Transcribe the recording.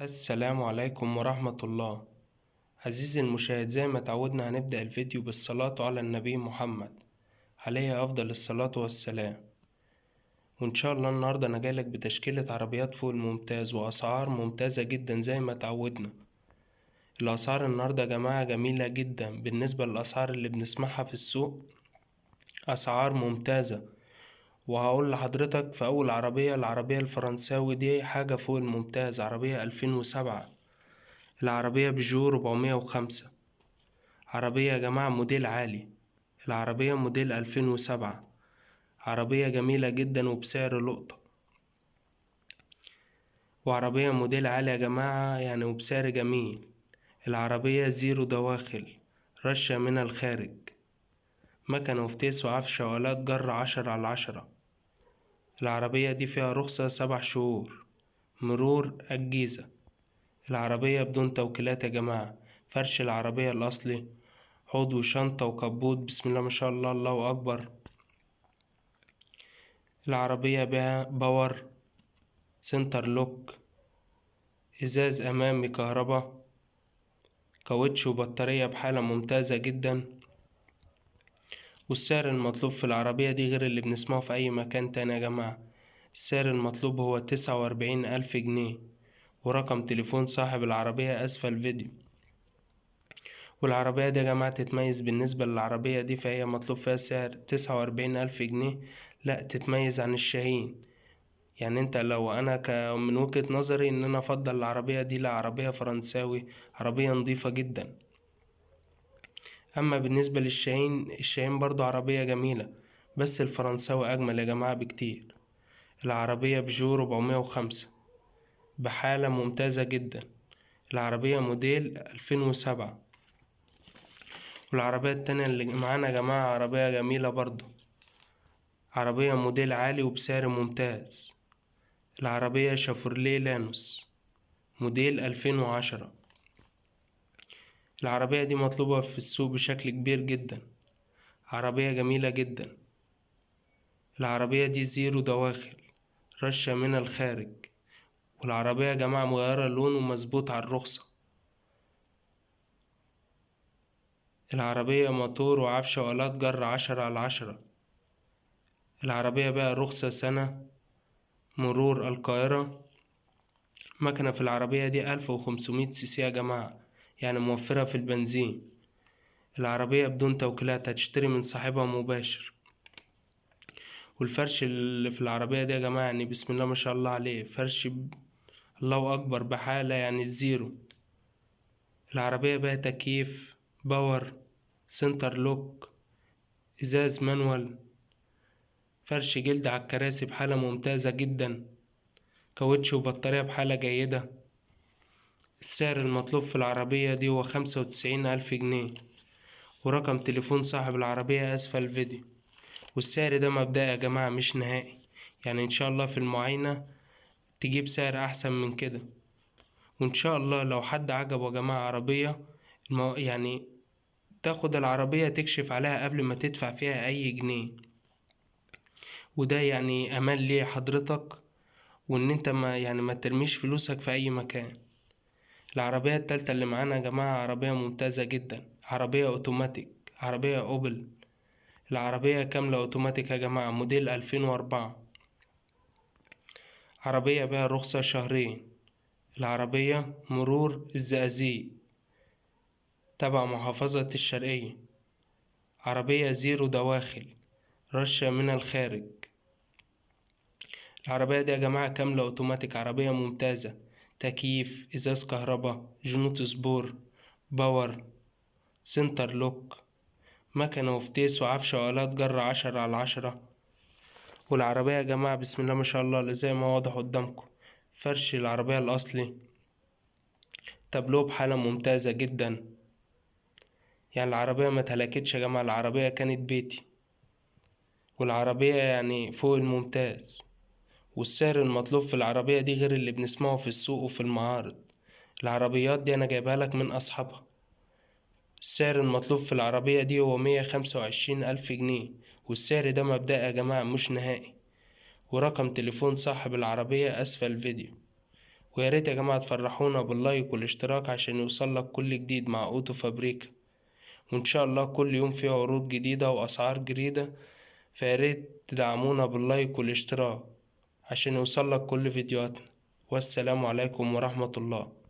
السلام عليكم ورحمة الله. عزيزي المشاهد، زي ما تعودنا هنبدأ الفيديو بالصلاة على النبي محمد عليه أفضل الصلاة والسلام. وإن شاء الله النهاردة أنا جايلك بتشكيلة عربيات فوق الممتاز وأسعار ممتازة جدا زي ما تعودنا. الأسعار النهاردة يا جماعة جميلة جدا بالنسبة للأسعار اللي بنسمعها في السوق، أسعار ممتازة. وهقول لحضرتك في أول عربية، العربية الفرنساوي دي حاجة فوق الممتاز، عربية 2007، العربية بيجو 405. عربية يا جماعة موديل عالي، العربية موديل 2007، عربية جميلة جدا وبسعر لقطة، وعربية موديل عالي يا جماعة يعني وبسعر جميل. العربية زيرو دواخل، رشة من الخارج، مكنة وفتيس وعفشة وآلات جر 10/10. العربية دي فيها رخصة 7 شهور، مرور الجيزة. العربية بدون توكيلات يا جماعة، فرش العربية الأصلي، حوض وشنطة وكبوت، بسم الله ما شاء الله، الله أكبر. العربية بها باور، سنتر لوك، إزاز أمامي كهربا، كاوتش وبطارية بحالة ممتازة جدا. والسعر المطلوب في العربية دي غير اللي بنسمعه في أي مكان تاني يا جماعة. السعر المطلوب هو 49,000 جنيه، ورقم تليفون صاحب العربية أسفل الفيديو. والعربية دي يا جماعة تتميز بالنسبة للعربية دي، فهي مطلوب فيها سعر 49,000 جنيه، لأ تتميز عن الشاهين. يعني انت لو انا من وجهة نظري ان انا افضل العربية دي لعربية فرنساوي، عربية نظيفة جدا. اما بالنسبة للشاهين، الشاهين برضو عربية جميلة، بس الفرنساوي اجمل يا جماعة بكتير. العربية بيجو 405 بحالة ممتازة جدا، العربية موديل 2007. والعربية التانية اللي معانا يا جماعة عربية جميلة برضو، عربية موديل عالي وبسعر ممتاز. العربية شافورليه لانوس موديل 2010. العربية دي مطلوبة في السوق بشكل كبير جدا، عربية جميلة جدا. العربية دي زيرو دواخل، رشة من الخارج. والعربية يا جماعة مغيرة اللون ومظبوط على الرخصة. العربية موتور وعفشة وآلات جر 10/10. العربية بقى رخصة سنة، مرور القاهرة. مكنة في العربية دي 1500 سي يا جماعة، يعني موفرة في البنزين. العربية بدون توكيلات، هتشتري من صاحبها مباشر. والفرش اللي في العربية دي يا جماعة يعني بسم الله ما شاء الله عليه، فرش الله أكبر بحالة يعني الزيرو. العربية بقى تكييف، باور، سنتر لوك، إزاز مانوال، فرش جلد على الكراسي بحالة ممتازة جدا، كاوتش وبطارية بحالة جيدة. السعر المطلوب في العربية دي هو 95,000 جنيه، ورقم تليفون صاحب العربية أسفل الفيديو. والسعر ده مبدئي يا جماعة مش نهائي، يعني إن شاء الله في المعاينة تجيب سعر أحسن من كده. وإن شاء الله لو حد عجبه يا جماعة عربية، يعني تاخد العربية تكشف عليها قبل ما تدفع فيها أي جنيه، وده يعني أمان ليه حضرتك، وإن أنت ما ترميش فلوسك في أي مكان. العربية التالتة اللي معانا يا جماعة عربية ممتازة جدا، عربية أوتوماتيك، عربية أوبل. العربية كاملة أوتوماتيك يا جماعة، موديل 2004. عربية بها رخصة شهرين. العربية مرور الزقازيق تبع محافظة الشرقية. عربية زيرو دواخل، رشة من الخارج. العربية دي يا جماعة كاملة أوتوماتيك، عربية ممتازة، تكييف، إزاز كهربا، جنوط سبور، باور، سنتر لوك، مكنة وفتيس وعفشة وآلات جر 10/10. والعربية يا جماعة بسم الله ما شاء الله اللي زي ما واضح قدامكم، فرش العربية الأصلي، تابلوه بحالة ممتازة جدا. يعني العربية ما اتهلكتش يا جماعة، العربية كانت بيتي، والعربية يعني فوق الممتاز. والسعر المطلوب في العربية دي غير اللي بنسمعه في السوق وفي المعارض. العربيات دي أنا جايبها لك من أصحابها. السعر المطلوب في العربية دي هو 125,000 جنيه، والسعر ده مبدئي يا جماعة مش نهائي. ورقم تليفون صاحب العربية أسفل الفيديو. وياريت يا جماعة تفرحونا باللايك والاشتراك عشان يوصلك كل جديد مع أوتو فابريكا، وإن شاء الله كل يوم فيه عروض جديدة وأسعار جديدة، فياريت تدعمونا باللايك والاشتراك عشان يوصلك كل فيديوهاتنا. والسلام عليكم ورحمة الله.